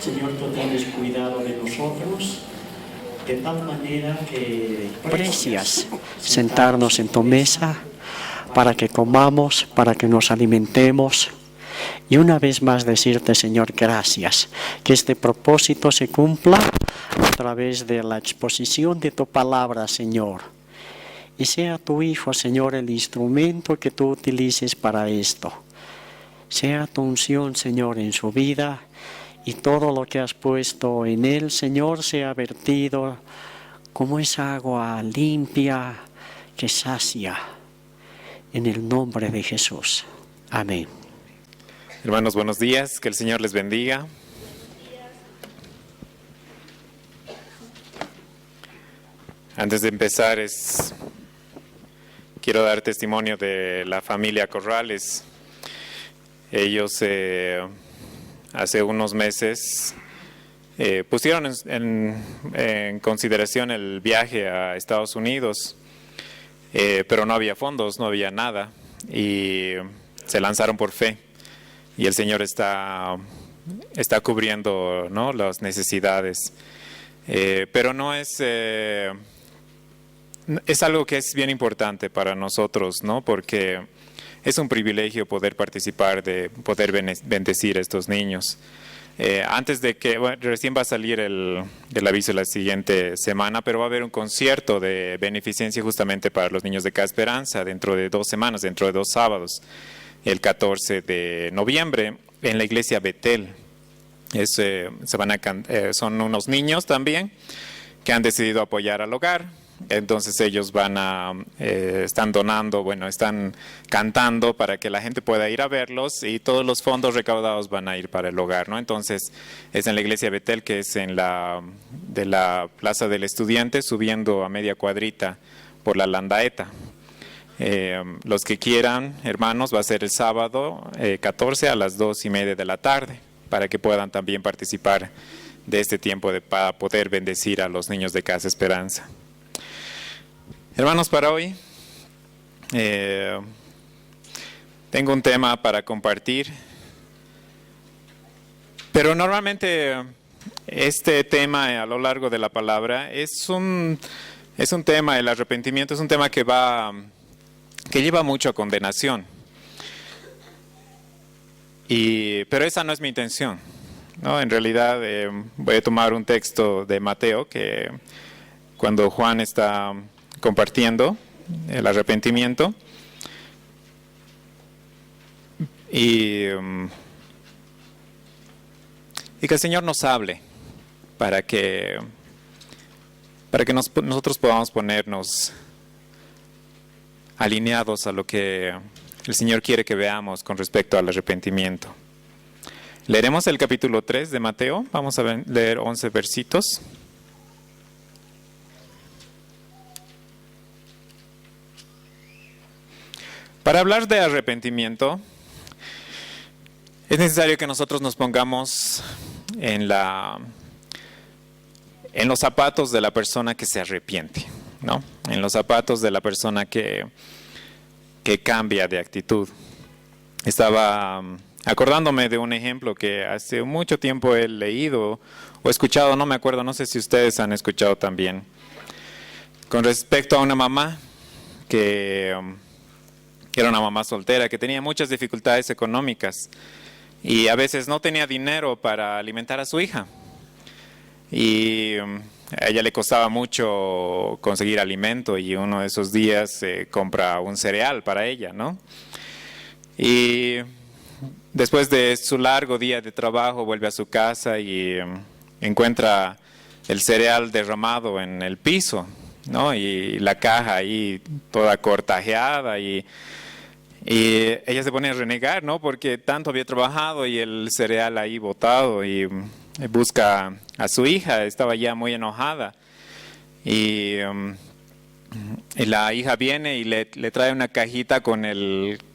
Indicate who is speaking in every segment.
Speaker 1: Señor, tú tienes cuidado de nosotros, de tal manera que
Speaker 2: precias sentarnos en tu mesa para que comamos, para que nos alimentemos. Y una vez más decirte, Señor, gracias, que este propósito se cumpla a través de la exposición de tu palabra, Señor. Y sea tu Hijo, Señor, el instrumento que tú utilices para esto. Sea tu unción, Señor, en su vida, y todo lo que has puesto en él, Señor, sea vertido como esa agua limpia que sacia. En el nombre de Jesús. Amén.
Speaker 3: Hermanos, buenos días. Que el Señor les bendiga. Antes de empezar, quiero dar testimonio de la familia Corrales. Ellos hace unos meses pusieron en consideración el viaje a Estados Unidos, pero no había fondos, no había nada, y se lanzaron por fe. Y el Señor está cubriendo, ¿no?, las necesidades. Pero no es algo que es bien importante para nosotros, ¿no? Porque es un privilegio poder participar, de poder bendecir a estos niños. Antes de que, recién va a salir el aviso la siguiente semana, pero va a haber un concierto de beneficencia justamente para los niños de Casa Esperanza dentro de 2 semanas, dentro de 2 sábados. El 14 de noviembre en la iglesia Betel. Son unos niños también que han decidido apoyar al hogar. Entonces ellos están donando, están cantando para que la gente pueda ir a verlos, y todos los fondos recaudados van a ir para el hogar, ¿no? Entonces es en la iglesia Betel, que es de la Plaza del Estudiante, subiendo a media cuadrita por la Landaeta. Los que quieran, hermanos, va a ser el sábado 14 a las 2:30 de la tarde, para que puedan también participar de este tiempo para poder bendecir a los niños de Casa Esperanza. Hermanos, para hoy tengo un tema para compartir, pero normalmente este tema a lo largo de la palabra es un tema, el arrepentimiento es un tema que lleva mucho a condenación. Pero esa no es mi intención, ¿no? En realidad voy a tomar un texto de Mateo, que cuando Juan está compartiendo el arrepentimiento, y que el Señor nos hable para que nosotros podamos ponernos alineados a lo que el Señor quiere que veamos con respecto al arrepentimiento. Leeremos el capítulo 3 de Mateo. Vamos a leer 11 versitos. Para hablar de arrepentimiento, es necesario que nosotros nos pongamos en los zapatos de la persona que se arrepiente, ¿no? En los zapatos de la persona que cambia de actitud. Estaba acordándome de un ejemplo que hace mucho tiempo he leído o escuchado, no me acuerdo, no sé si ustedes han escuchado también, con respecto a una mamá que era una mamá soltera, que tenía muchas dificultades económicas y a veces no tenía dinero para alimentar a su hija. Y a ella le costaba mucho conseguir alimento, y uno de esos días compra un cereal para ella, ¿no? Y después de su largo día de trabajo vuelve a su casa y encuentra el cereal derramado en el piso, ¿no? Y la caja ahí toda cortajeada, y ella se pone a renegar, ¿no? Porque tanto había trabajado y el cereal ahí botado, y busca a su hija. Estaba ya muy enojada, y la hija viene y le trae una cajita con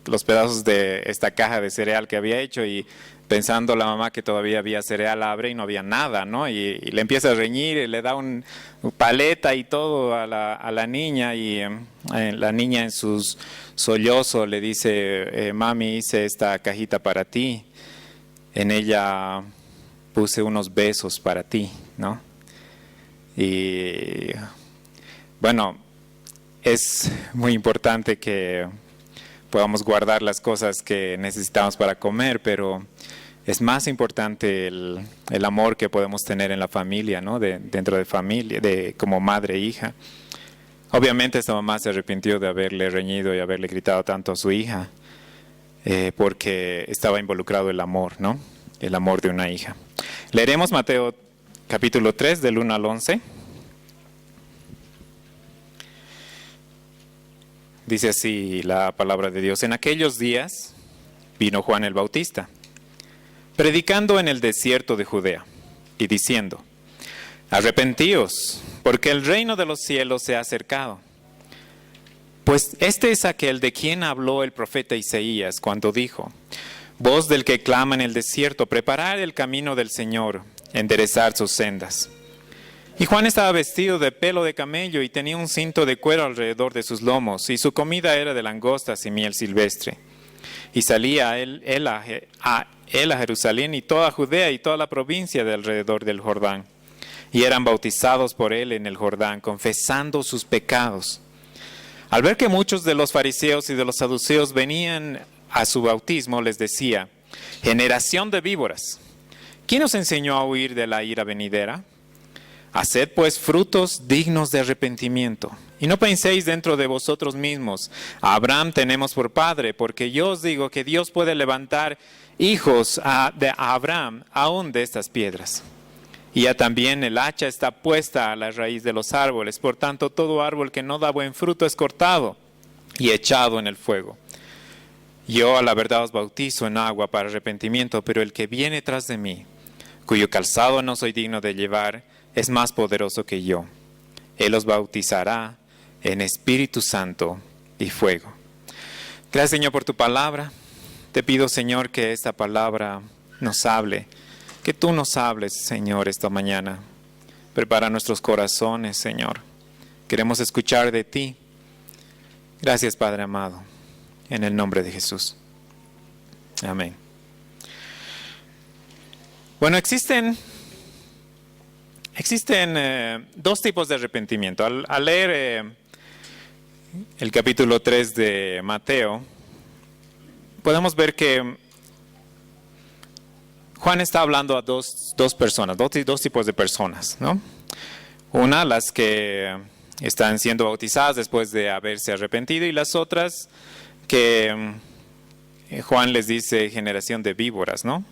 Speaker 3: los pedazos de esta caja de cereal que había hecho, y pensando la mamá que todavía había cereal, abre y no había nada, ¿no? Y le empieza a reñir y le da un paleta y todo a la niña, y la niña en sus sollozos le dice: mami, hice esta cajita para ti. En ella puse unos besos para ti, ¿no? Y bueno, es muy importante que podamos guardar las cosas que necesitamos para comer, pero es más importante el amor que podemos tener en la familia, ¿no? Dentro de familia, como madre e hija. Obviamente esta mamá se arrepintió de haberle reñido y haberle gritado tanto a su hija, porque estaba involucrado el amor, ¿no? El amor de una hija. Leeremos Mateo capítulo 3 del 1 al 11. Dice así la palabra de Dios: en aquellos días vino Juan el Bautista, predicando en el desierto de Judea, y diciendo: arrepentíos, porque el reino de los cielos se ha acercado. Pues este es aquel de quien habló el profeta Isaías cuando dijo: voz del que clama en el desierto, preparad el camino del Señor, enderezar sus sendas. Y Juan estaba vestido de pelo de camello y tenía un cinto de cuero alrededor de sus lomos, y su comida era de langostas y miel silvestre. Y salía él a Jerusalén y toda Judea y toda la provincia de alrededor del Jordán. Y eran bautizados por él en el Jordán, confesando sus pecados. Al ver que muchos de los fariseos y de los saduceos venían a su bautismo, les decía: generación de víboras, ¿quién os enseñó a huir de la ira venidera? Haced pues frutos dignos de arrepentimiento. Y no penséis dentro de vosotros mismos: a Abraham tenemos por padre, porque yo os digo que Dios puede levantar hijos de Abraham aún de estas piedras. Y ya también el hacha está puesta a la raíz de los árboles. Por tanto, todo árbol que no da buen fruto es cortado y echado en el fuego. Yo a la verdad os bautizo en agua para arrepentimiento, pero el que viene tras de mí, cuyo calzado no soy digno de llevar, es más poderoso que yo. Él os bautizará en Espíritu Santo y fuego. Gracias, Señor, por tu palabra. Te pido, Señor, que esta palabra nos hable, que tú nos hables, Señor, esta mañana. Prepara nuestros corazones, Señor. Queremos escuchar de ti. Gracias, Padre amado, en el nombre de Jesús. Amén. Bueno, existen dos tipos de arrepentimiento. Al leer el capítulo 3 de Mateo, podemos ver que Juan está hablando a dos personas, dos tipos de personas, ¿no? Una, las que están siendo bautizadas después de haberse arrepentido, y las otras que Juan les dice generación de víboras, ¿no?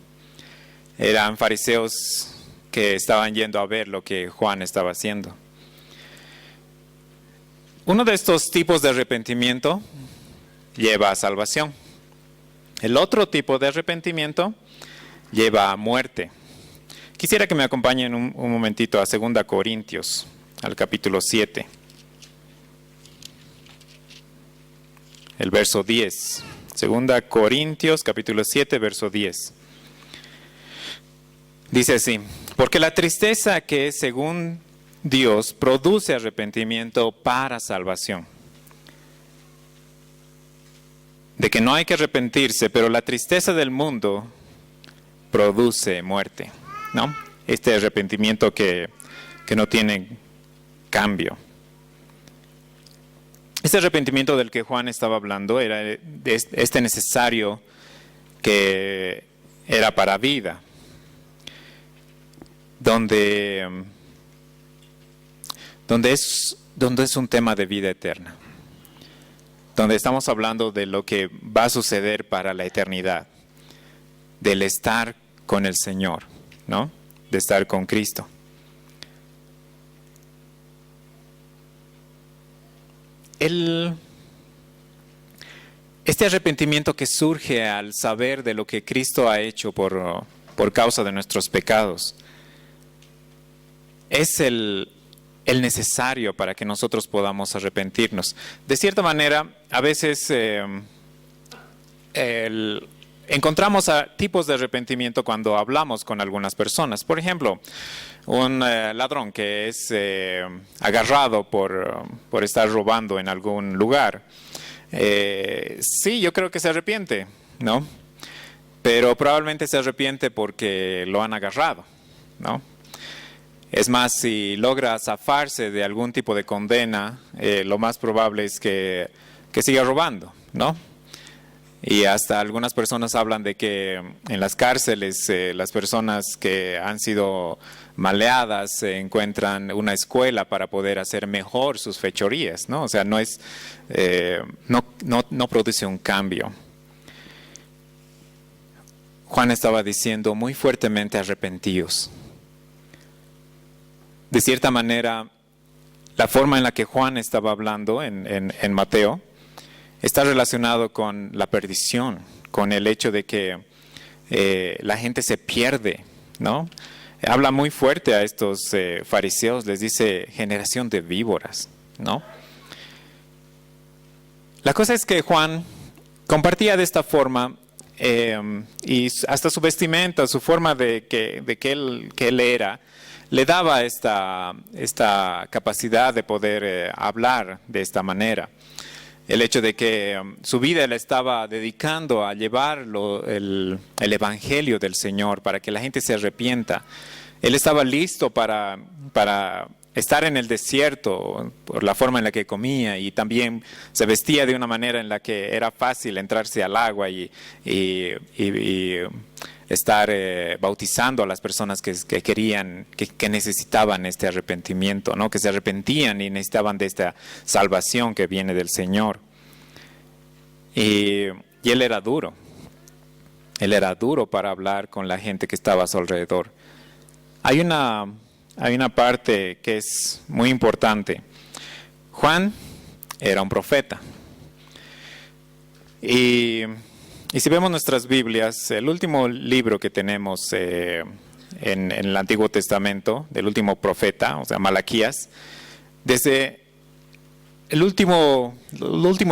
Speaker 3: Eran fariseos que estaban yendo a ver lo que Juan estaba haciendo. Uno de estos tipos de arrepentimiento lleva a salvación. El otro tipo de arrepentimiento lleva a muerte. Quisiera que me acompañen un momentito a 2 Corintios, al capítulo 7. El verso 10. 2 Corintios, capítulo 7, verso 10. Dice así: porque la tristeza que es según Dios produce arrepentimiento para salvación. De que no hay que arrepentirse, pero la tristeza del mundo produce muerte, ¿no? Este arrepentimiento que no tiene cambio. Este arrepentimiento del que Juan estaba hablando era este necesario que era para vida, donde es un tema de vida eterna, donde estamos hablando de lo que va a suceder para la eternidad, del estar con el Señor, ¿no? De estar con Cristo. Este arrepentimiento que surge al saber de lo que Cristo ha hecho por causa de nuestros pecados es el necesario para que nosotros podamos arrepentirnos. De cierta manera, a veces encontramos tipos de arrepentimiento cuando hablamos con algunas personas. Por ejemplo, un ladrón que es agarrado por estar robando en algún lugar. Sí, yo creo que se arrepiente, ¿no? Pero probablemente se arrepiente porque lo han agarrado, ¿no? Es más, si logra zafarse de algún tipo de condena, lo más probable es que siga robando, ¿no? Y hasta algunas personas hablan de que en las cárceles las personas que han sido maleadas encuentran una escuela para poder hacer mejor sus fechorías, ¿no? O sea, no produce un cambio. Juan estaba diciendo muy fuertemente arrepentidos. De cierta manera, la forma en la que Juan estaba hablando en Mateo está relacionado con la perdición, con el hecho de que la gente se pierde, ¿no? Habla muy fuerte a estos fariseos, les dice generación de víboras, ¿no? La cosa es que Juan compartía de esta forma y hasta su vestimenta, su forma de que él era, le daba esta capacidad de poder hablar de esta manera. El hecho de que su vida la estaba dedicando a llevar el evangelio del Señor para que la gente se arrepienta. Él estaba listo para estar en el desierto por la forma en la que comía, y también se vestía de una manera en la que era fácil entrarse al agua y estar bautizando a las personas que querían, que necesitaban este arrepentimiento, ¿no? Que se arrepentían y necesitaban de esta salvación que viene del Señor. Y él era duro. Él era duro para hablar con la gente que estaba a su alrededor. Hay una parte que es muy importante. Juan era un profeta. Y si vemos nuestras Biblias, el último libro que tenemos en el Antiguo Testamento, del último profeta, o sea, Malaquías, desde el último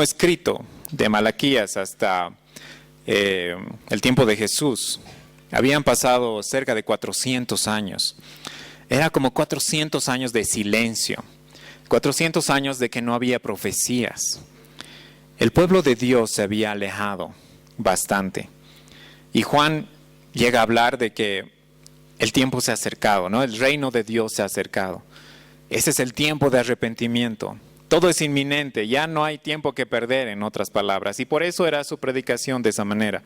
Speaker 3: escrito de Malaquías hasta el tiempo de Jesús, habían pasado cerca de 400 años. Era como 400 años de silencio, 400 años de que no había profecías. El pueblo de Dios se había alejado bastante. Y Juan llega a hablar de que el tiempo se ha acercado, ¿no? El reino de Dios se ha acercado. Ese es el tiempo de arrepentimiento. Todo es inminente, ya no hay tiempo que perder, en otras palabras. Y por eso era su predicación de esa manera.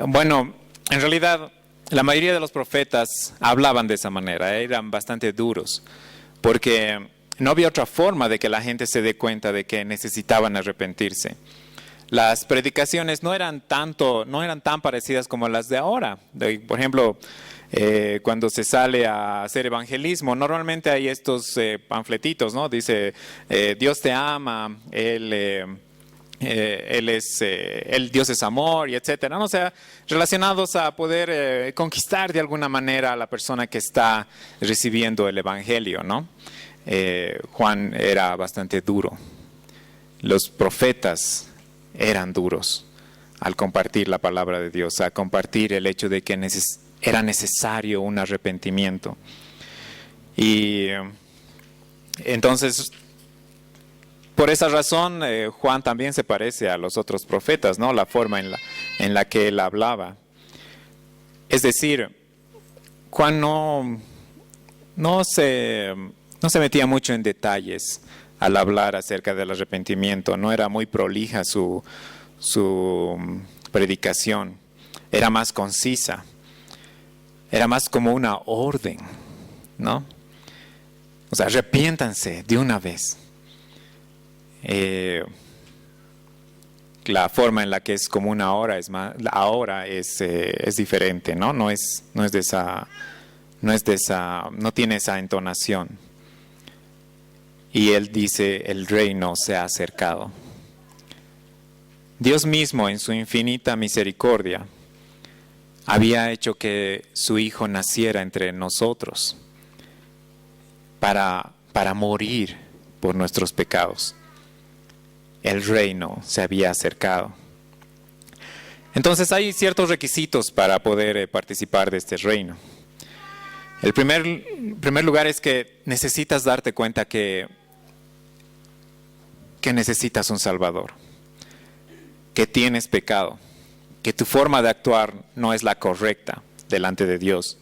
Speaker 3: Bueno, en realidad la mayoría de los profetas hablaban de esa manera, eran bastante duros, porque no había otra forma de que la gente se dé cuenta de que necesitaban arrepentirse. Las predicaciones no eran tan parecidas como las de ahora. Por ejemplo, cuando se sale a hacer evangelismo, normalmente hay estos panfletitos, ¿no? Dice, Dios te ama, Dios es amor, y etcétera, ¿no? O sea, relacionados a poder conquistar de alguna manera a la persona que está recibiendo el evangelio, ¿no? Juan era bastante duro. Los profetas eran duros al compartir la palabra de Dios, a compartir el hecho de que era necesario un arrepentimiento. Y entonces, por esa razón, Juan también se parece a los otros profetas, ¿no? La forma en la que él hablaba. Es decir, Juan no se metía mucho en detalles al hablar acerca del arrepentimiento. No era muy prolija su predicación. Era más concisa. Era más como una orden, ¿no? O sea, arrepiéntanse de una vez. La forma en la que es como una hora ahora es diferente, ¿no? No tiene esa entonación. Y él dice, el reino se ha acercado. Dios mismo, en su infinita misericordia, había hecho que su Hijo naciera entre nosotros para morir por nuestros pecados. El reino se había acercado. Entonces hay ciertos requisitos para poder participar de este reino. El primer lugar es que necesitas darte cuenta que necesitas un Salvador, que tienes pecado, que tu forma de actuar no es la correcta delante de Dios.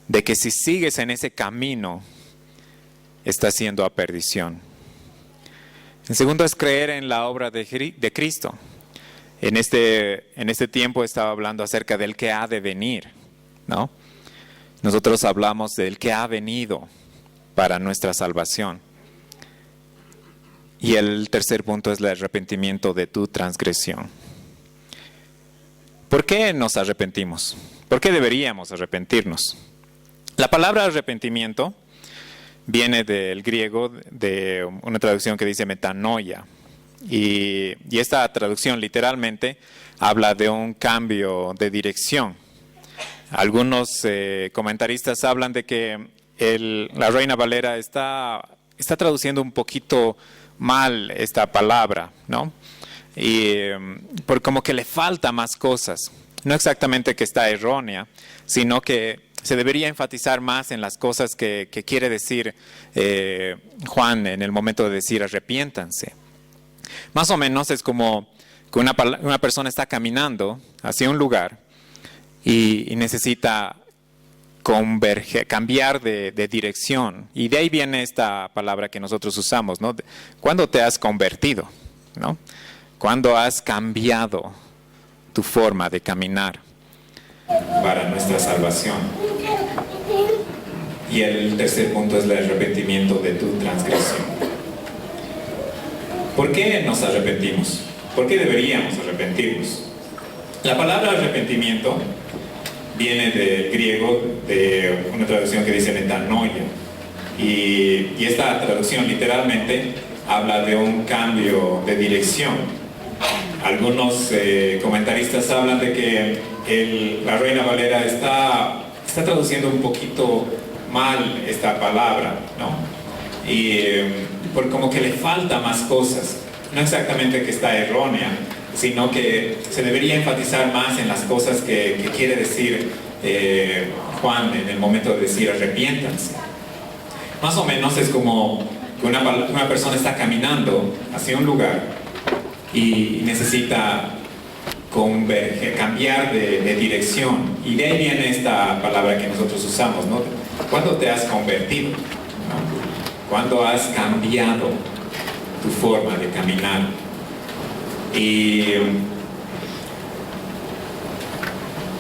Speaker 3: de que si sigues en ese camino, estás yendo a perdición. El segundo es creer en la obra de Cristo. En este tiempo estaba hablando acerca del que ha de venir, ¿no? Nosotros hablamos del que ha venido para nuestra salvación. Y el tercer punto es el arrepentimiento de tu transgresión. ¿Por qué nos arrepentimos? ¿Por qué deberíamos arrepentirnos? La palabra arrepentimiento viene del griego, de una traducción que dice metanoia. Y esta traducción literalmente habla de un cambio de dirección. Algunos comentaristas hablan de que la Reina Valera está traduciendo un poquito mal esta palabra, ¿no? Y por como que le falta más cosas. No exactamente que está errónea, sino que se debería enfatizar más en las cosas que quiere decir Juan en el momento de decir arrepiéntanse. Más o menos es como que una persona está caminando hacia un lugar y necesita cambiar de dirección. Y de ahí viene esta palabra que nosotros usamos, ¿no? ¿Cuándo te has convertido? ¿No? ¿Cuándo has cambiado tu forma de caminar para nuestra salvación? Y el tercer punto es el arrepentimiento de tu transgresión. ¿Por qué nos arrepentimos? ¿Por qué deberíamos arrepentirnos? La palabra arrepentimiento viene del griego, de una traducción que dice metanoia. Y esta traducción literalmente habla de un cambio de dirección. Algunos comentaristas hablan de que la Reina Valera está traduciendo un poquito mal esta palabra, ¿no? Y por como que le falta más cosas. No exactamente que está errónea, sino que se debería enfatizar más en las cosas que quiere decir Juan en el momento de decir arrepiéntanse. Más o menos es como que una persona está caminando hacia un lugar y necesita cambiar de dirección. Y de ahí viene esta palabra que nosotros usamos, ¿no? ¿Cuándo te has convertido? ¿No? ¿Cuándo has cambiado tu forma de caminar? Y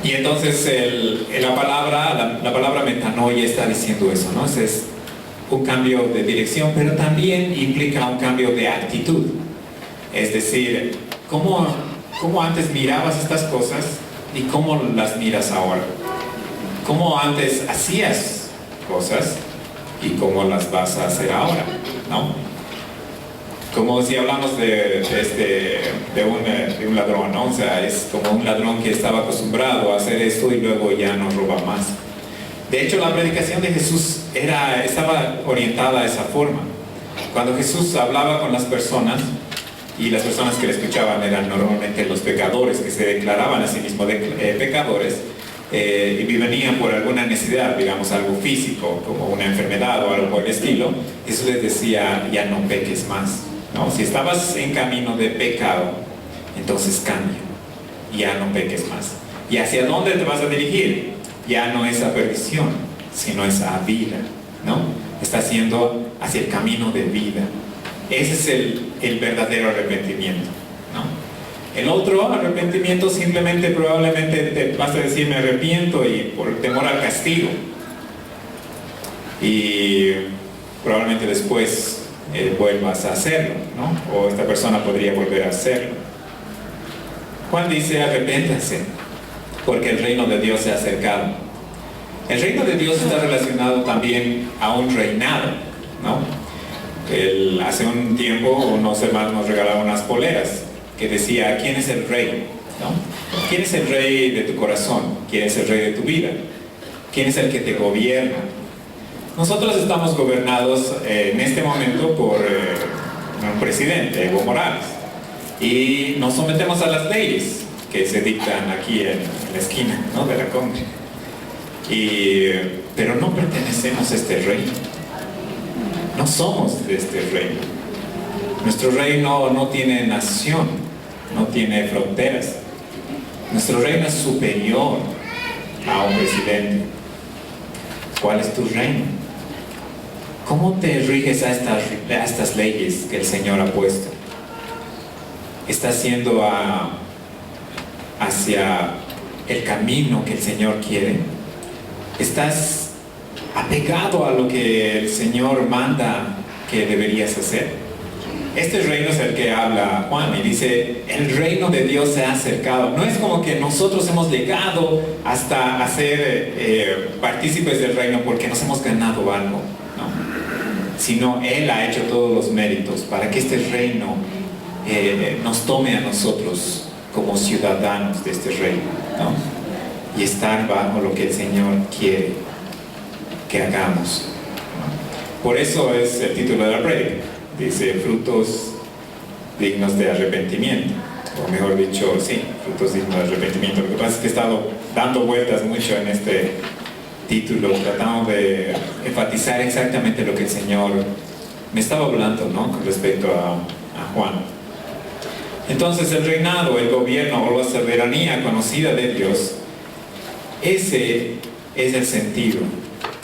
Speaker 3: entonces la palabra metanoia está diciendo eso, ¿no? Es un cambio de dirección, pero también implica un cambio de actitud. Es decir, ¿cómo antes mirabas estas cosas y cómo las miras ahora? ¿Cómo antes hacías cosas y cómo las vas a hacer ahora? ¿No? Como si hablamos de un ladrón, ¿no? O sea, es como un ladrón que estaba acostumbrado a hacer esto y luego ya no roba más. De hecho, la predicación de Jesús estaba orientada a esa forma. Cuando Jesús hablaba con las personas, y las personas que le escuchaban eran normalmente los pecadores, que se declaraban a sí mismos pecadores, y venían por alguna necesidad, digamos algo físico, como una enfermedad o algo por el estilo, Jesús les decía, ya no peques más, ¿no? Si estabas en camino de pecado, entonces cambia, ya no peques más. ¿Y hacia dónde te vas a dirigir? Ya no es a perdición, sino es a vida, ¿no? Estás yendo hacia el camino de vida. Ese es el verdadero arrepentimiento, ¿no? El otro arrepentimiento simplemente probablemente te vas a decir me arrepiento y por temor al castigo. Y probablemente después vuelvas a hacerlo, ¿no? O esta persona podría volver a hacerlo. Juan dice arrepéntanse porque el reino de Dios se ha acercado. El reino de Dios está relacionado también a un reinado, ¿no? Hace un tiempo unos hermanos nos regalaron unas poleras que decía ¿quién es el rey? ¿No? ¿Quién es el rey de tu corazón? ¿Quién es el rey de tu vida? ¿Quién es el que te gobierna? Nosotros estamos gobernados en este momento por un presidente, Evo Morales, y nos sometemos a las leyes que se dictan aquí en la esquina, ¿no? de la Conde. Pero no pertenecemos a este reino. No somos de este reino. Nuestro reino no tiene nación, no tiene fronteras. Nuestro reino es superior a un presidente.
Speaker 4: ¿Cuál es tu reino? ¿Cómo te riges a estas leyes que el Señor ha puesto? ¿Estás yendo hacia el camino que el Señor quiere? ¿Estás apegado a lo que el Señor manda que deberías hacer? Este reino es el que habla Juan y dice, el reino de Dios se ha acercado. No es como que nosotros hemos llegado hasta a ser partícipes del reino porque nos hemos ganado algo, ¿no? Sino Él ha hecho todos los méritos para que este reino nos tome a nosotros como ciudadanos de este reino, ¿no? Y estar bajo lo que el Señor quiere que hagamos, ¿no? Por eso es el título de la prédica. Dice frutos dignos de arrepentimiento, o mejor dicho, sí, frutos dignos de arrepentimiento. Lo que pasa es que he estado dando vueltas mucho en este título, tratando de enfatizar exactamente lo que el Señor me estaba hablando, ¿no? Con respecto a Juan. Entonces el reinado, el gobierno o la soberanía conocida de Dios, ese es el sentido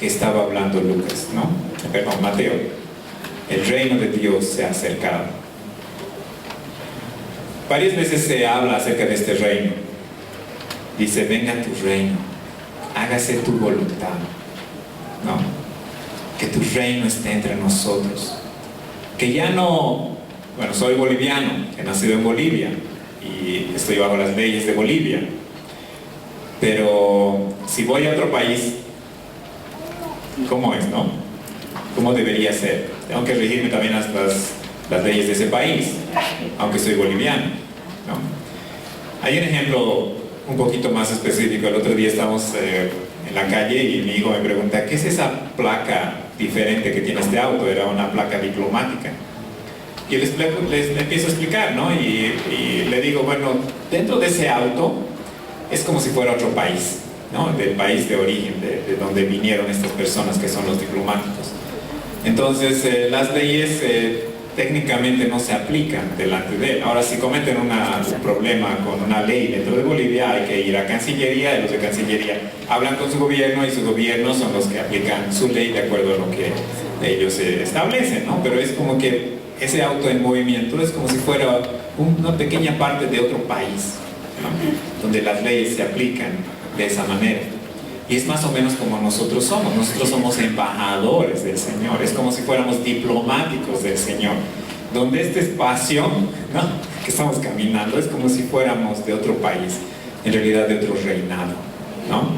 Speaker 4: que estaba hablando Lucas, ¿no? Perdón, Mateo. El reino de Dios se ha acercado. Varias veces se habla acerca de este reino. Dice, venga tu reino, hágase tu voluntad, ¿no? Que tu reino esté entre nosotros. Que ya no, bueno, soy boliviano, he nacido en Bolivia y estoy bajo las leyes de Bolivia. Pero si voy a otro país, ¿cómo es, no? ¿Cómo debería ser? Tengo que regirme también a las leyes de ese país, aunque soy boliviano, ¿no? Hay un ejemplo un poquito más específico. El otro día estábamos en la calle y mi hijo me pregunta, ¿qué es esa placa diferente que tiene este auto? Era una placa diplomática. Y les empiezo a explicar, ¿no? Y le digo, bueno, dentro de ese auto es como si fuera otro país, ¿no? Del país de origen, de donde vinieron estas personas que son los diplomáticos. Entonces, las leyes técnicamente no se aplican delante de él. Ahora, si cometen un problema con una ley dentro de Bolivia, hay que ir a Cancillería, y los de Cancillería hablan con su gobierno y su gobierno son los que aplican su ley de acuerdo a lo que ellos establecen, ¿no? Pero es como que ese auto en movimiento es como si fuera una pequeña parte de otro país, ¿no? Donde las leyes se aplican de esa manera. Y es más o menos como nosotros somos embajadores del Señor, es como si fuéramos diplomáticos del Señor, donde este espacio, ¿no? que estamos caminando es como si fuéramos de otro país, en realidad de otro reinado, ¿no?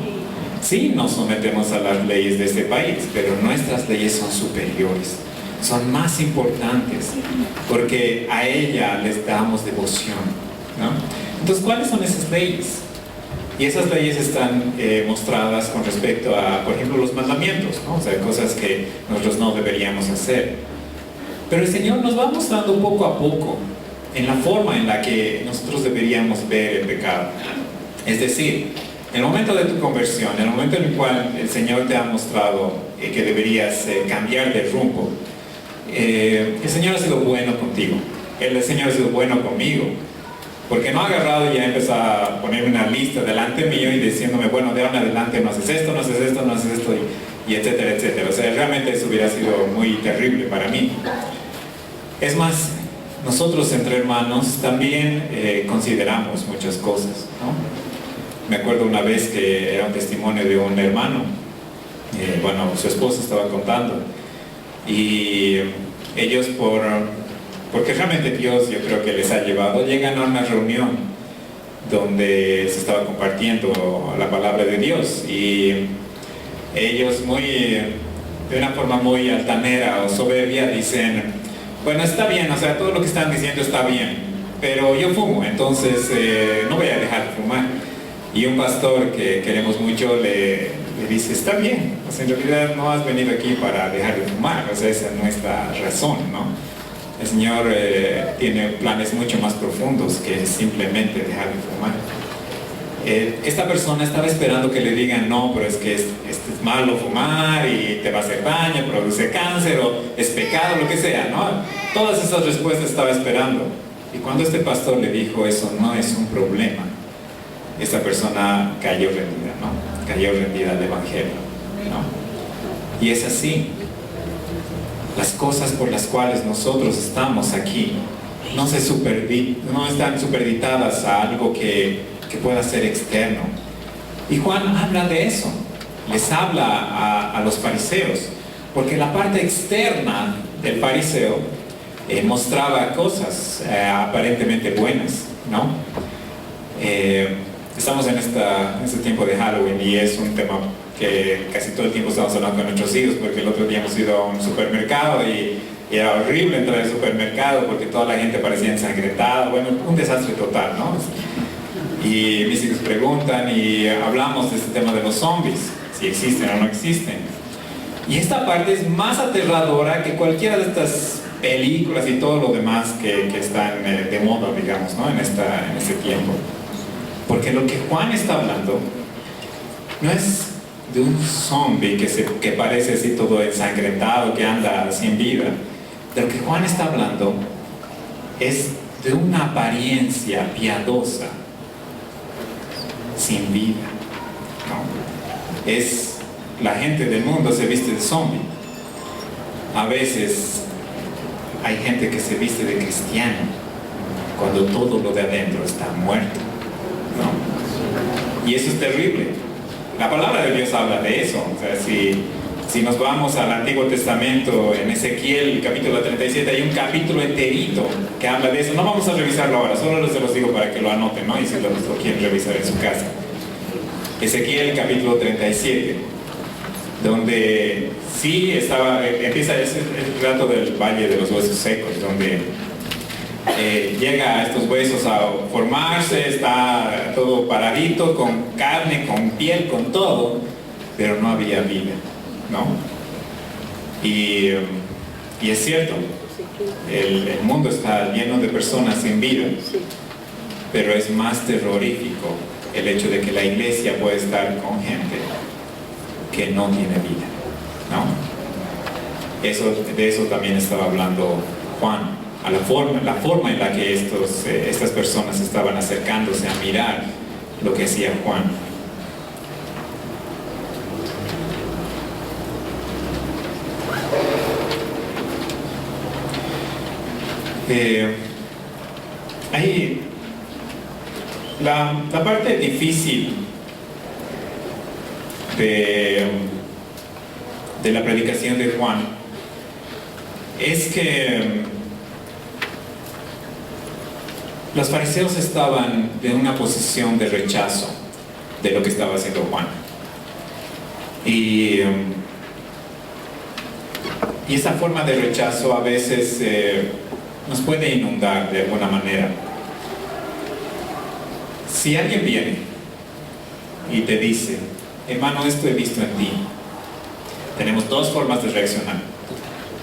Speaker 4: Sí, nos sometemos a las leyes de este país, pero nuestras leyes son superiores, son más importantes, porque a ella les damos devoción, ¿no? Entonces, ¿cuáles son esas leyes? Y esas leyes están mostradas con respecto a, por ejemplo, los mandamientos, ¿no? O sea, cosas que nosotros no deberíamos hacer. Pero el Señor nos va mostrando poco a poco en la forma en la que nosotros deberíamos ver el pecado. Es decir, en el momento de tu conversión, en el momento en el cual el Señor te ha mostrado que deberías cambiar de rumbo, el Señor ha sido bueno contigo, el Señor ha sido bueno conmigo. Porque no ha agarrado y ha empezado a ponerme una lista delante mío y diciéndome, bueno, de ahora en adelante no haces esto, no haces esto, no haces esto, y etcétera, etcétera. O sea, realmente eso hubiera sido muy terrible para mí. Es más, nosotros entre hermanos también consideramos muchas cosas, ¿no? Me acuerdo una vez que era un testimonio de un hermano, bueno, su esposa estaba contando, y ellos porque realmente Dios, yo creo que les ha llevado, llegan a una reunión donde se estaba compartiendo la palabra de Dios y ellos de una forma muy altanera o soberbia dicen, bueno, está bien, o sea, todo lo que están diciendo está bien, pero yo fumo, entonces no voy a dejar de fumar. Y un pastor que queremos mucho le dice, está bien, o sea, en realidad no has venido aquí para dejar de fumar, o sea, esa no es la razón, ¿no? El Señor tiene planes mucho más profundos que simplemente dejar de fumar. Esta persona estaba esperando que le digan, no, pero es que es malo fumar y te va a hacer daño, produce cáncer o es pecado, lo que sea, ¿no? Todas esas respuestas estaba esperando. Y cuando este pastor le dijo, eso no es un problema, esta persona cayó rendida, ¿no? Cayó rendida al Evangelio, ¿no? Y es así. Las cosas por las cuales nosotros estamos aquí no están superditadas a algo que pueda ser externo. Y Juan habla de eso. Les habla a los fariseos. Porque la parte externa del fariseo mostraba cosas aparentemente buenas, ¿no? Estamos en este tiempo de Halloween y es un tema que casi todo el tiempo estamos hablando con nuestros hijos, porque el otro día hemos ido a un supermercado y era horrible entrar al supermercado porque toda la gente parecía ensangrentada, bueno, un desastre total, ¿no? Y mis hijos preguntan y hablamos de este tema de los zombies, si existen o no existen. Y esta parte es más aterradora que cualquiera de estas películas y todo lo demás que están de moda, digamos, ¿no? en este tiempo. Porque lo que Juan está hablando no es de un zombie que parece así todo ensangrentado, que anda sin vida. De lo que Juan está hablando es de una apariencia piadosa, sin vida, ¿no? La gente del mundo se viste de zombie. A veces hay gente que se viste de cristiano cuando todo lo de adentro está muerto, ¿no? Y eso es terrible. La palabra de Dios habla de eso. O sea, si nos vamos al Antiguo Testamento, en Ezequiel capítulo 37 hay un capítulo enterito que habla de eso. No vamos a revisarlo ahora, solo se los digo para que lo anoten, ¿no? Y si lo quieren revisar en su casa. Ezequiel capítulo 37, donde empieza ese el relato del Valle de los Huesos Secos, donde llega a estos huesos a formarse, está todo paradito, con carne, con piel, con todo, pero no había vida, ¿no? Y es cierto, el mundo está lleno de personas sin vida, pero es más terrorífico el hecho de que la iglesia puede estar con gente que no tiene vida, ¿no? De eso también estaba hablando Juan, a la forma en la que estas personas estaban acercándose a mirar lo que hacía Juan. Ahí la parte difícil de la predicación de Juan es que los fariseos estaban en una posición de rechazo de lo que estaba haciendo Juan. Y esa forma de rechazo a veces nos puede inundar de alguna manera. Si alguien viene y te dice, hermano, esto he visto en ti, tenemos dos formas de reaccionar.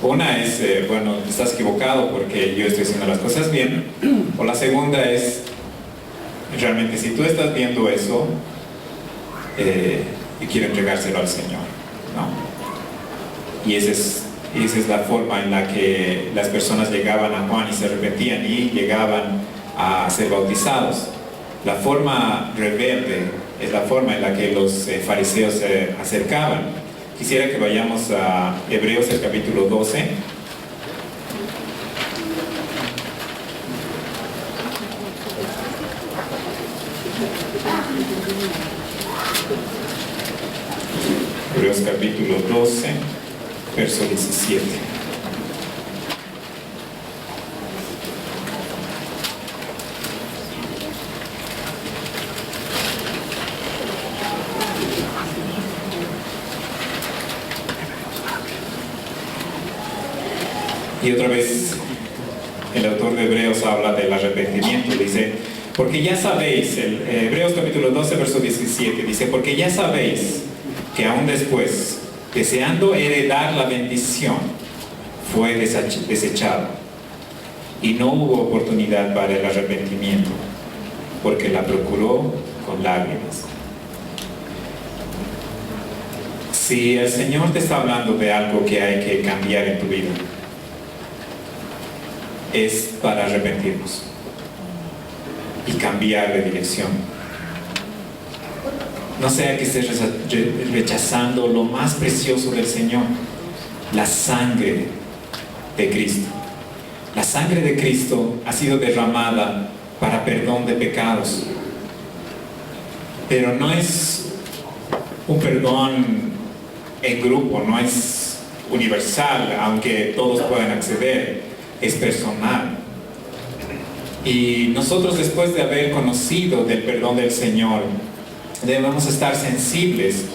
Speaker 4: Una es, bueno, estás equivocado porque yo estoy haciendo las cosas bien. O la segunda es, realmente, si tú estás viendo eso y quiero entregárselo al Señor, ¿no? Y esa es la forma en la que las personas llegaban a Juan y se arrepentían y llegaban a ser bautizados. La forma rebelde es la forma en la que los fariseos se acercaban. Quisiera que vayamos a Hebreos, el capítulo 12. Hebreos capítulo 12, verso 17. Y otra vez el autor de Hebreos habla del arrepentimiento, dice, porque ya sabéis, Hebreos capítulo 12, verso 17, dice, porque ya sabéis que aún después, deseando heredar la bendición, fue desechado, y no hubo oportunidad para el arrepentimiento, porque la procuró con lágrimas. Si el Señor te está hablando de algo que hay que cambiar en tu vida, es para arrepentirnos y cambiar de dirección. no sea que estés rechazando lo más precioso del Señor, la sangre de Cristo. La sangre de Cristo ha sido derramada para perdón de pecados, pero no es un perdón en grupo, no es universal, aunque todos puedan acceder, es personal. Y nosotros, después de haber conocido del perdón del Señor, debemos estar sensibles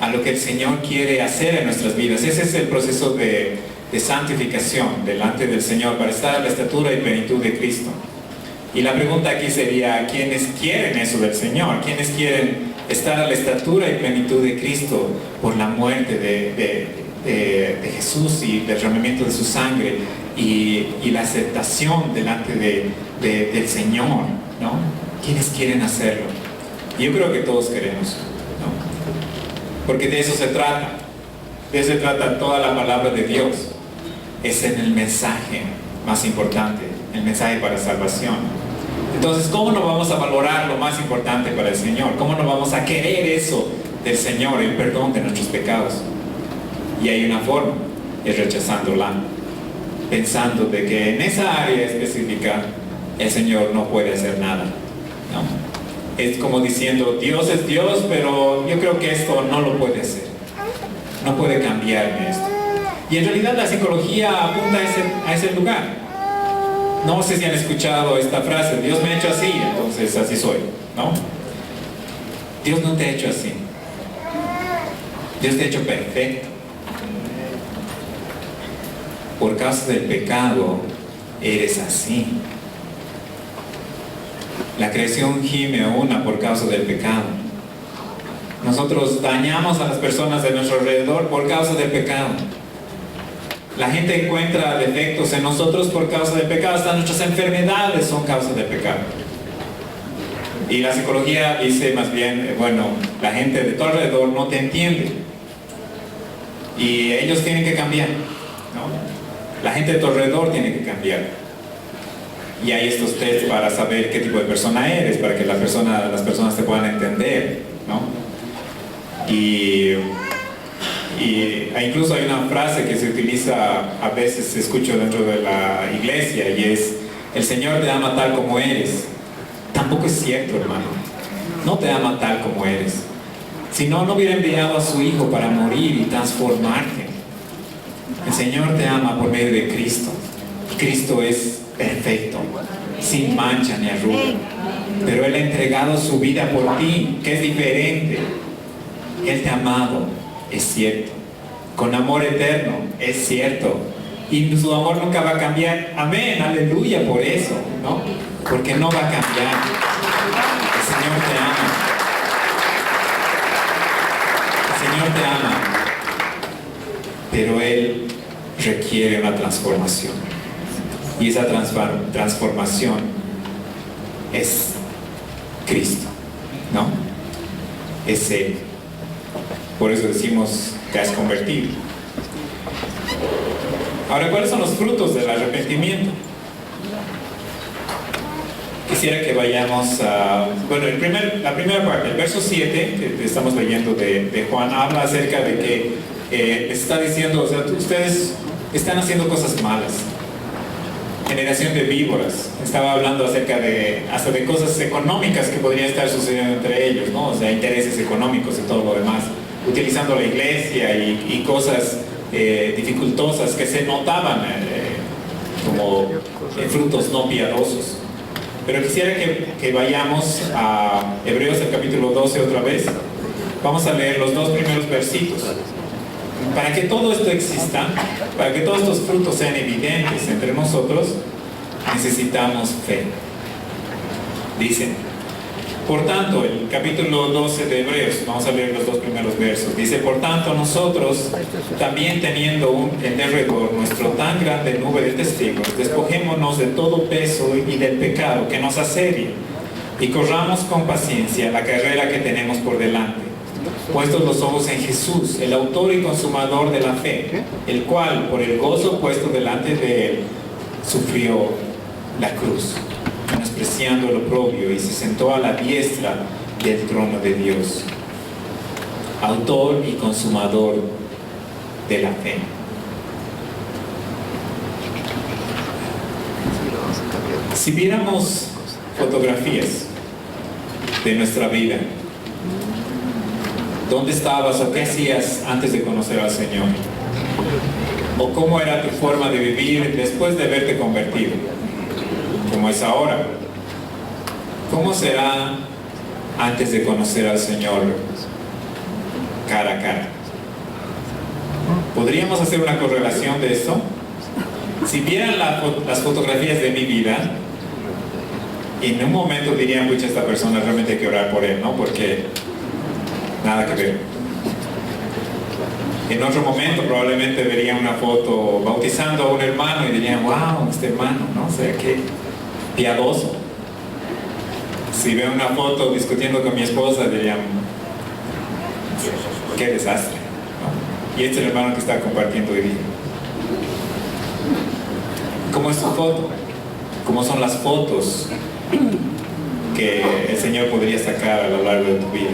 Speaker 4: a lo que el Señor quiere hacer en nuestras vidas. Ese es el proceso de santificación delante del Señor, para estar a la estatura y plenitud de Cristo. Y la pregunta aquí sería, ¿quiénes quieren eso del Señor? ¿Quiénes quieren estar a la estatura y plenitud de Cristo por la muerte de Jesús y el derramamiento de su sangre y la aceptación delante del Señor, ¿no? ¿Quiénes quieren hacerlo? Yo creo que todos queremos, ¿no? Porque de eso se trata. De eso se trata toda la palabra de Dios. Es en el mensaje más importante, el mensaje para salvación. Entonces, ¿cómo no vamos a valorar lo más importante para el Señor? ¿Cómo no vamos a querer eso del Señor, el perdón de nuestros pecados? Y hay una forma, es rechazándola, pensando de que en esa área específica el Señor no puede hacer nada, ¿no? Es como diciendo, Dios es Dios, pero yo creo que esto no lo puede hacer, no puede cambiarme esto. Y en realidad la psicología apunta a ese lugar. No sé si han escuchado esta frase, Dios me ha hecho así, entonces así soy, ¿no? Dios no te ha hecho así. Dios te ha hecho perfecto. Por causa del pecado, eres así. La creación gime a una por causa del pecado. Nosotros dañamos a las personas de nuestro alrededor por causa del pecado. La gente encuentra defectos en nosotros por causa del pecado. Hasta nuestras enfermedades son causa del pecado. Y la psicología dice más bien, bueno, la gente de tu alrededor no te entiende. Y ellos tienen que cambiar, ¿no? La gente de tu alrededor tiene que cambiar. Y hay estos tests para saber qué tipo de persona eres, para que las personas te puedan entender, ¿no? Incluso hay una frase que se utiliza, a veces escucho dentro de la iglesia, y es, el Señor te ama tal como eres. Tampoco es cierto, hermano. No te ama tal como eres. Si no, no hubiera enviado a su Hijo para morir y transformarte. El Señor te ama por medio de Cristo. Cristo es perfecto, sin mancha ni arruga. Pero Él ha entregado su vida por ti, que es diferente. Él te ha amado, es cierto. Con amor eterno, es cierto. Y su amor nunca va a cambiar. Amén, aleluya por eso, ¿no? Porque no va a cambiar. El Señor te ama. El Señor te ama. Pero Él requiere una transformación. Y esa transformación es Cristo, ¿no? Es Él. Por eso decimos que has convertido. Ahora, ¿cuáles son los frutos del arrepentimiento? Quisiera que vayamos a... Bueno, la primera parte, el verso 7, que estamos leyendo de Juan, habla acerca de que les está diciendo, o sea, ustedes están haciendo cosas malas. Generación de víboras. Estaba hablando acerca hasta de cosas económicas que podrían estar sucediendo entre ellos, ¿no? O sea, intereses económicos y todo lo demás. Utilizando la iglesia y cosas dificultosas que se notaban como frutos no piadosos. Pero quisiera que vayamos a Hebreos el capítulo 12 otra vez. Vamos a leer los 2 primeros versitos. Para que todo esto exista, para que todos estos frutos sean evidentes entre nosotros, necesitamos fe. Dice, por tanto, el capítulo 12 de Hebreos, vamos a leer los 2 primeros versos, dice, por tanto nosotros, también teniendo en derredor nuestro tan grande nube de testigos, despojémonos de todo peso y del pecado que nos asedia, y corramos con paciencia la carrera que tenemos por delante, puestos los ojos en Jesús, el autor y consumador de la fe, el cual, por el gozo puesto delante de él, sufrió la cruz, menospreciando el oprobio, y se sentó a la diestra del trono de Dios. autor y consumador de la fe. Si viéramos fotografías de nuestra vida, ¿dónde estabas o qué hacías antes de conocer al Señor? ¿O cómo era tu forma de vivir después de haberte convertido? ¿Cómo es ahora? ¿Cómo será antes de conocer al Señor cara a cara? ¿Podríamos hacer una correlación de esto? Si vieran las fotografías de mi vida, en un momento dirían, pucha, esta persona realmente hay que orar por él, ¿no? Porque nada que ver. En otro momento probablemente verían una foto bautizando a un hermano y dirían, wow, este hermano, ¿no? O sea, qué piadoso. Si veo una foto discutiendo con mi esposa, dirían, qué desastre, ¿no? Y este es el hermano que está compartiendo hoy día. ¿Cómo es tu foto? ¿Cómo son las fotos que el Señor podría sacar a lo largo de tu vida?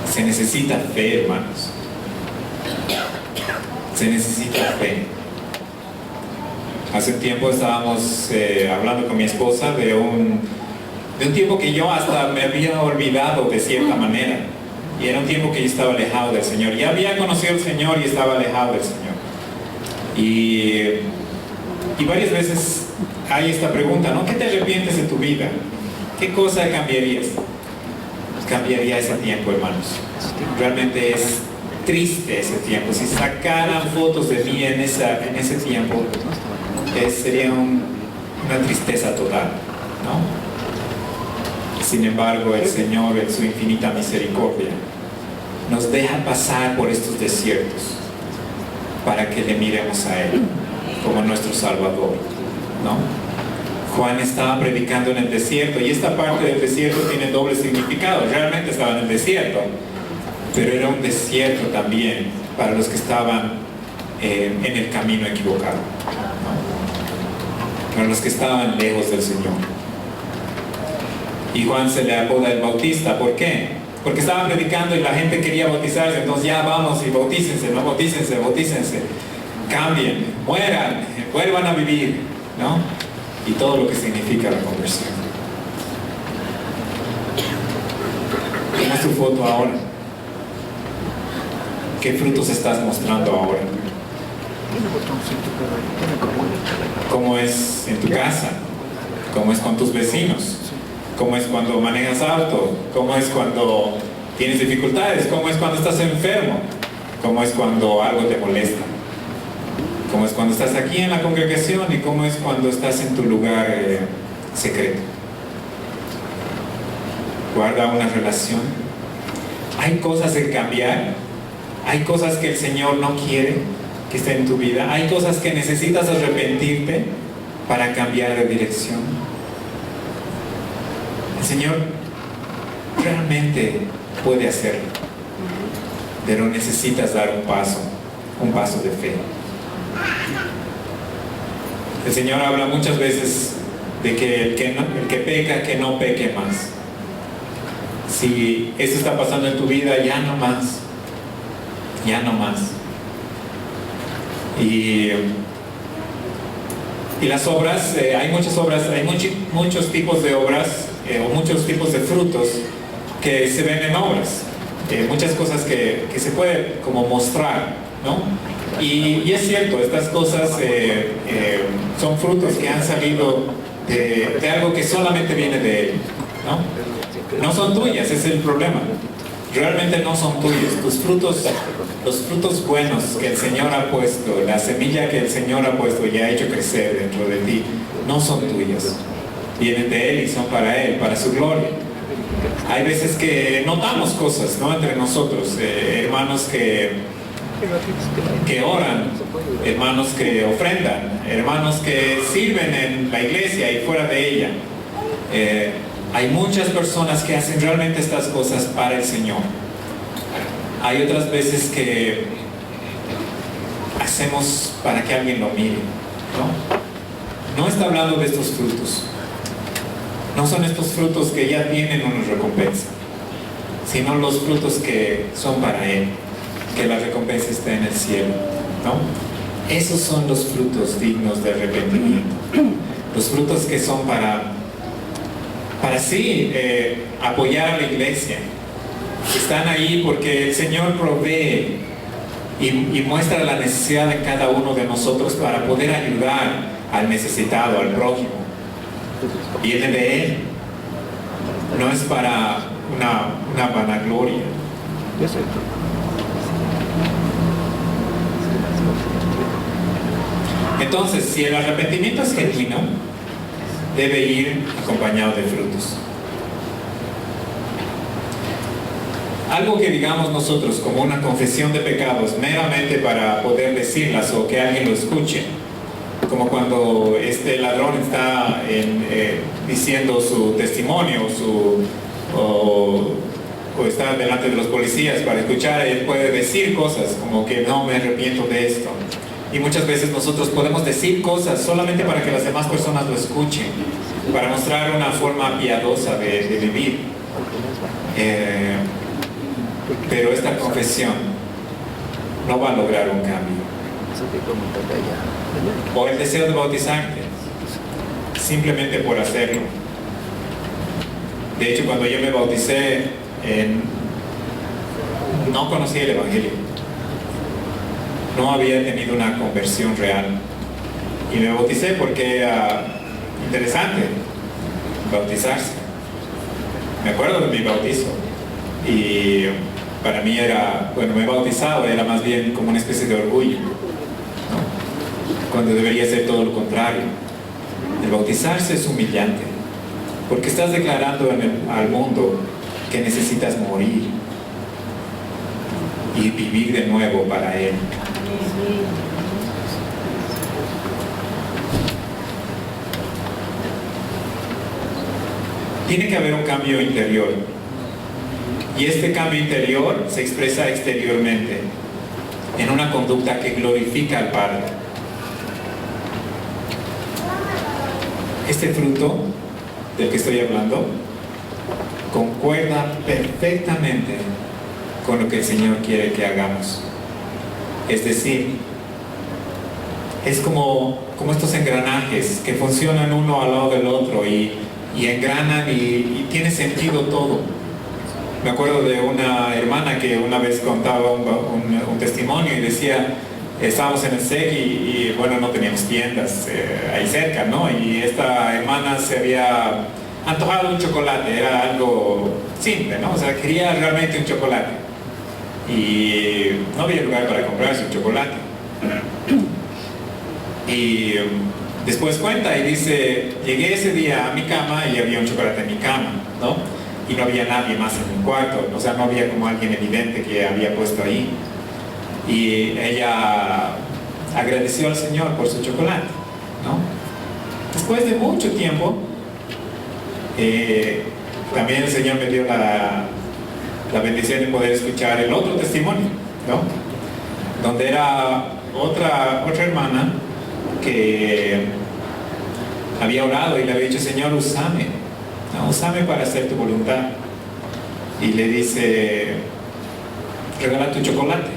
Speaker 4: Se necesita fe, hermanos. Se necesita fe. Hace un tiempo estábamos hablando con mi esposa de un tiempo que yo hasta me había olvidado de cierta manera. Y era un tiempo que yo estaba alejado del Señor. Ya había conocido al Señor y estaba alejado del Señor. Y varias veces hay esta pregunta, ¿no? ¿Qué te arrepientes de tu vida? ¿Qué cosa cambiarías? Cambiaría ese tiempo, hermanos. Realmente es triste ese tiempo. Si sacaran fotos de mí en ese tiempo, sería una tristeza total, ¿no? Sin embargo, el Señor, en su infinita misericordia, nos deja pasar por estos desiertos para que le miremos a Él como nuestro Salvador, ¿no? Juan estaba predicando en el desierto y esta parte del desierto tiene doble significado. Realmente estaba en el desierto, pero era un desierto también para los que estaban en el camino equivocado, ¿no? Para los que estaban lejos del Señor. Y Juan se le apoda el Bautista. ¿Por qué? Porque estaban predicando y la gente quería bautizarse. Entonces ya vamos y bautícense, no bautícense, bautícense. Cambien, mueran, vuelvan a vivir, ¿no? Y todo lo que significa la conversión. ¿Cómo es tu foto ahora? ¿Qué frutos estás mostrando ahora? ¿Cómo es en tu casa? ¿Cómo es con tus vecinos? ¿Cómo es cuando manejas auto? ¿Cómo es cuando tienes dificultades? ¿Cómo es cuando estás enfermo? ¿Cómo es cuando algo te molesta? ¿Cómo es cuando estás aquí en la congregación? ¿Y cómo es cuando estás en tu lugar secreto? Guarda una relación. Hay cosas que cambiar. Hay cosas que el Señor no quiere que estén en tu vida. Hay cosas que necesitas arrepentirte para cambiar de dirección. El Señor realmente puede hacerlo, pero necesitas dar un paso de fe. El Señor habla muchas veces de que el que peca, que no peque más. Si eso está pasando en tu vida, ya no más. Ya no más. Y las obras, hay muchas obras, hay muchos tipos de obras o muchos tipos de frutos que se ven en obras. Muchas cosas que se puede como mostrar, ¿no? Y es cierto, estas cosas son frutos que han salido de algo que solamente viene de Él, ¿no? No son tuyas, ese es el problema. Realmente no son tuyos. Tus frutos, los frutos buenos que el Señor ha puesto, la semilla que el Señor ha puesto y ha hecho crecer dentro de ti, no son tuyos. Vienen de Él y son para Él, para su gloria. Hay veces que notamos cosas, ¿no? Entre nosotros, hermanos que oran, hermanos que ofrendan, hermanos que sirven en la iglesia y fuera de ella. Hay muchas personas que hacen realmente estas cosas para el Señor. Hay otras veces que hacemos para que alguien lo mire, ¿no? No está hablando de estos frutos. No son estos frutos que ya tienen una recompensa. sino los frutos que son para Él, que la recompensa está en el cielo, ¿no? Esos son los frutos dignos de arrepentimiento, los frutos que son para sí apoyar a la iglesia. Están ahí porque el Señor provee y muestra la necesidad de cada uno de nosotros para poder ayudar al necesitado, al prójimo. Viene de Él, no es para una vanagloria. Entonces, si el arrepentimiento es genuino, debe ir acompañado de frutos. Algo que digamos nosotros como una confesión de pecados meramente para poder decirlas o que alguien lo escuche, como cuando este ladrón está diciendo su testimonio o está delante de los policías para escuchar, él puede decir cosas como que no me arrepiento de esto. Y muchas veces nosotros podemos decir cosas solamente para que las demás personas lo escuchen, para mostrar una forma piadosa de vivir. Pero esta confesión no va a lograr un cambio. O el deseo de bautizarte, simplemente por hacerlo. De hecho, cuando yo me bauticé, no conocía el Evangelio. No había tenido una conversión real. Y me bauticé porque era interesante bautizarse. Me acuerdo de mi bautizo. Y para mí era, bueno, me he bautizado, era más bien como una especie de orgullo, ¿no? Cuando debería ser todo lo contrario. El bautizarse es humillante, porque estás declarando al mundo que necesitas morir y vivir de nuevo para Él. Tiene que haber un cambio interior. Y este cambio interior se expresa exteriormente en una conducta que glorifica al Padre. Este fruto del que estoy hablando concuerda perfectamente con lo que el Señor quiere que hagamos. Es decir, es como estos engranajes que funcionan uno al lado del otro y engranan y tiene sentido todo. Me acuerdo de una hermana que una vez contaba un testimonio y decía, estábamos en el SEC y bueno, no teníamos tiendas ahí cerca, ¿no? Y esta hermana se había antojado un chocolate, era algo simple, ¿no? O sea, quería realmente un chocolate. Y no había lugar para comprarse un chocolate. Y después cuenta y dice, llegué ese día a mi cama y había un chocolate en mi cama, ¿no? Y no había nadie más en mi cuarto, o sea, no había como alguien evidente que había puesto ahí. Y ella agradeció al Señor por su chocolate, ¿no? Después de mucho tiempo, también el Señor me dio la bendición de poder escuchar el otro testimonio, ¿no? Donde era otra hermana que había orado y le había dicho, Señor, úsame. No, úsame para hacer tu voluntad. Y le dice, regala tu chocolate.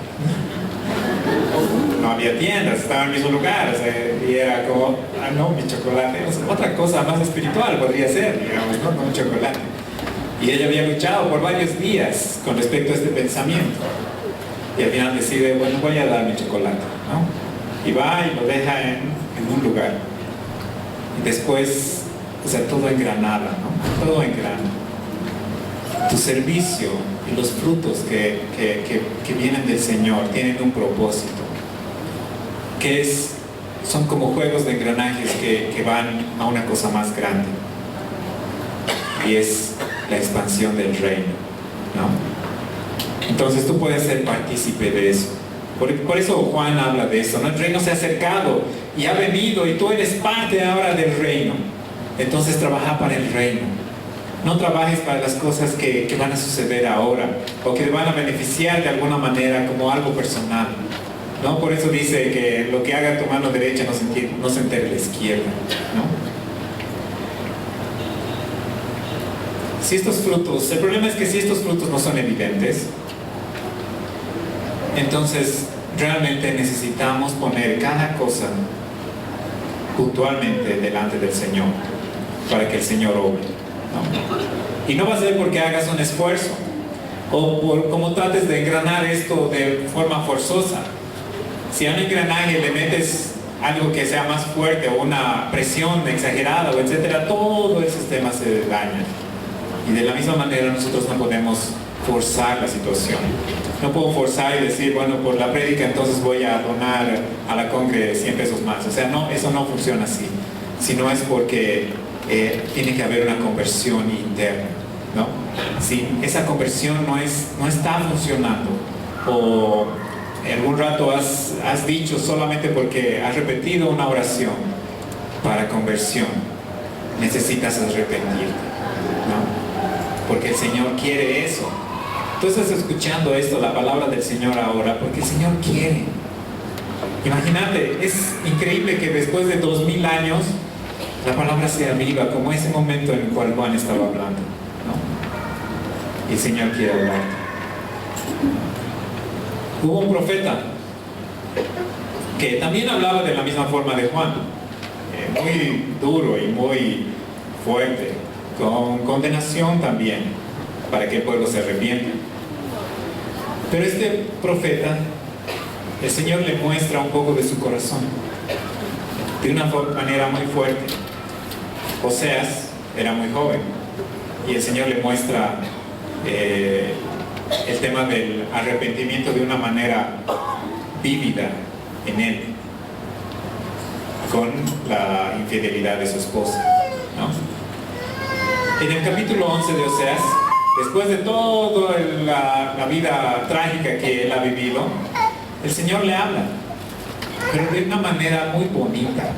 Speaker 4: No había tiendas, estaba en el mismo lugar, o sea, y era como, no, mi chocolate. O sea, otra cosa más espiritual podría ser, digamos, no un chocolate. Y ella había luchado por varios días con respecto a este pensamiento. Y al final decide, bueno, voy a dar mi chocolate, ¿no? Y va y lo deja en un lugar. Y después, o sea, todo engranada, ¿no? Todo engrana. Tu servicio y los frutos que vienen del Señor tienen un propósito, que son como juegos de engranajes que van a una cosa más grande, y es la expansión del reino, ¿no? Entonces tú puedes ser partícipe de eso. Por eso Juan habla de eso, ¿no? El reino se ha acercado y ha venido y tú eres parte ahora del reino. Entonces trabaja para el reino. No trabajes para las cosas que van a suceder ahora o que van a beneficiar de alguna manera como algo personal, ¿no? Por eso dice que lo que haga tu mano derecha no se entere la izquierda, ¿no? Si estos frutos, el problema es que si estos frutos no son evidentes, entonces realmente necesitamos poner cada cosa puntualmente delante del Señor para que el Señor obre, ¿no? Y no va a ser porque hagas un esfuerzo o por como trates de engranar esto de forma forzosa. Si a un engranaje le metes algo que sea más fuerte o una presión exagerada o etcétera, todo el sistema se daña. Y de la misma manera nosotros no podemos forzar la situación. No puedo forzar y decir, bueno, por la prédica entonces voy a donar a la congre 100 pesos más. O sea, no, eso no funciona así. Sino es porque tiene que haber una conversión interna, ¿no? Si esa conversión no está funcionando, o algún rato has dicho solamente porque has repetido una oración para conversión, necesitas arrepentirte, ¿no? Porque el Señor quiere eso. Tú estás escuchando esto, la palabra del Señor ahora, porque el Señor quiere. Imagínate, es increíble que después de 2000 años la palabra sea viva, como ese momento en el cual Juan estaba hablando, ¿no? Y el Señor quiere hablar. Hubo un profeta que también hablaba de la misma forma de Juan, muy duro y muy fuerte, con condenación también, para que el pueblo se arrepienta. Pero este profeta, el Señor le muestra un poco de su corazón, de una manera muy fuerte. Oseas era muy joven, y el Señor le muestra el tema del arrepentimiento de una manera vívida en él, con la infidelidad de su esposa, ¿no? En el capítulo 11 de Oseas, después de toda la vida trágica que él ha vivido, el Señor le habla, pero de una manera muy bonita.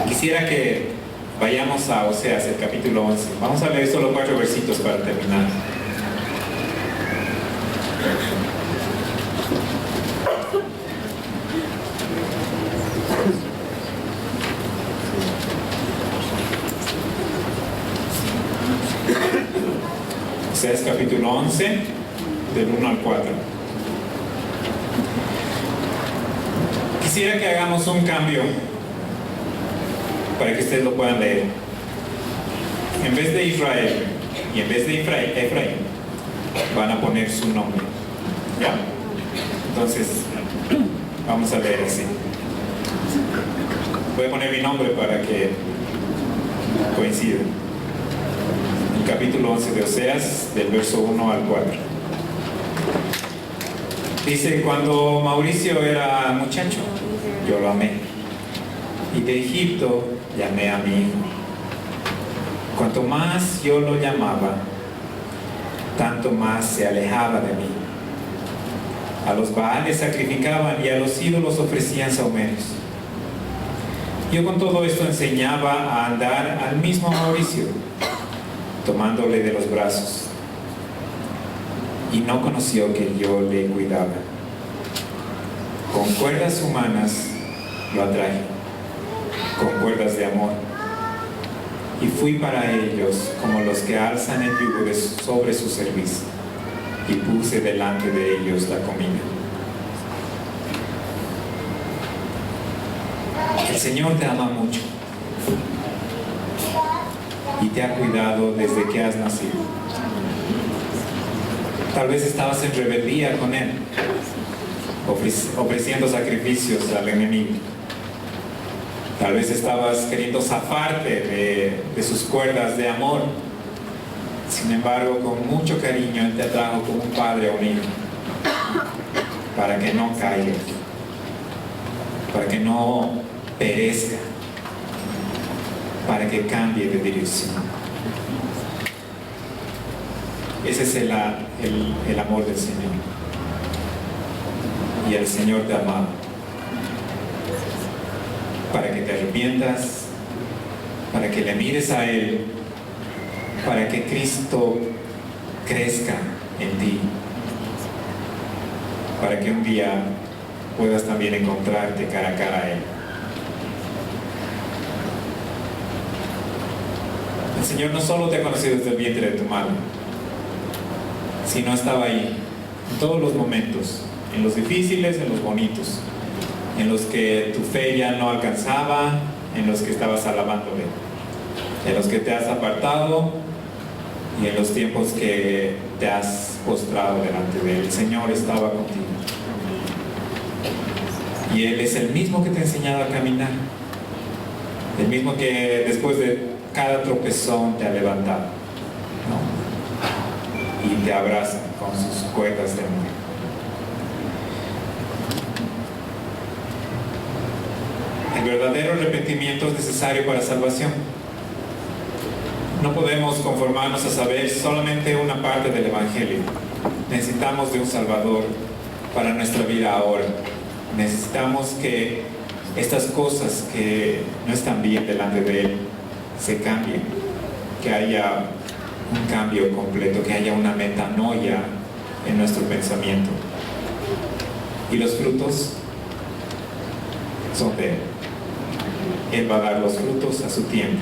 Speaker 4: Quisiera que vayamos a Oseas, el capítulo 11. Vamos a leer solo 4 versitos para terminar. Oseas capítulo 11, del 1 al 4. Quisiera que hagamos un cambio para que ustedes lo puedan leer. En vez de Israel y en vez de Efraín, van a poner su nombre. ¿Ya? Entonces, vamos a leer así. Voy a poner mi nombre para que coincida. El capítulo 11 de Oseas, del verso 1 al 4. Dice: cuando Mauricio era muchacho, yo lo amé, y de Egipto llamé a mi hijo. Cuanto más yo lo llamaba, tanto más se alejaba de mí. A los Baales sacrificaban y a los ídolos ofrecían sahumeros. Yo con todo esto enseñaba a andar al mismo Mauricio, tomándole de los brazos, y no conoció que yo le cuidaba. Con cuerdas humanas lo atraje, con cuerdas de amor, y fui para ellos como los que alzan el yugo sobre su cerviz, y puse delante de ellos la comida. El Señor te ama mucho y te ha cuidado desde que has nacido. Tal vez estabas en rebeldía con Él, ofreciendo sacrificios al enemigo. Tal vez estabas queriendo zafarte de sus cuerdas de amor. Sin embargo, con mucho cariño Él te atrajo como un padre a un hijo, para que no caigas, para que no perezca, para que cambie de dirección. Ese es el amor del Señor. Y el Señor te ama para que te arrepientas, para que le mires a Él, para que Cristo crezca en ti, para que un día puedas también encontrarte cara a cara a Él. El Señor no solo te ha conocido desde el vientre de tu madre, sino estaba ahí en todos los momentos, en los difíciles, en los bonitos, en los que tu fe ya no alcanzaba, en los que estabas alabándole, en los que te has apartado y en los tiempos que te has postrado delante de Él. El Señor estaba contigo. Y Él es el mismo que te ha enseñado a caminar, el mismo que después de cada tropezón te ha levantado, ¿no? Y te abraza con sus cuerdas de amor. El verdadero arrepentimiento es necesario para salvación. No podemos conformarnos a saber solamente una parte del Evangelio. Necesitamos de un Salvador para nuestra vida ahora. Necesitamos que estas cosas que no están bien delante de Él se cambien, que haya un cambio completo, que haya una metanoia en nuestro pensamiento. Y los frutos son de Él. Él va a dar los frutos a su tiempo.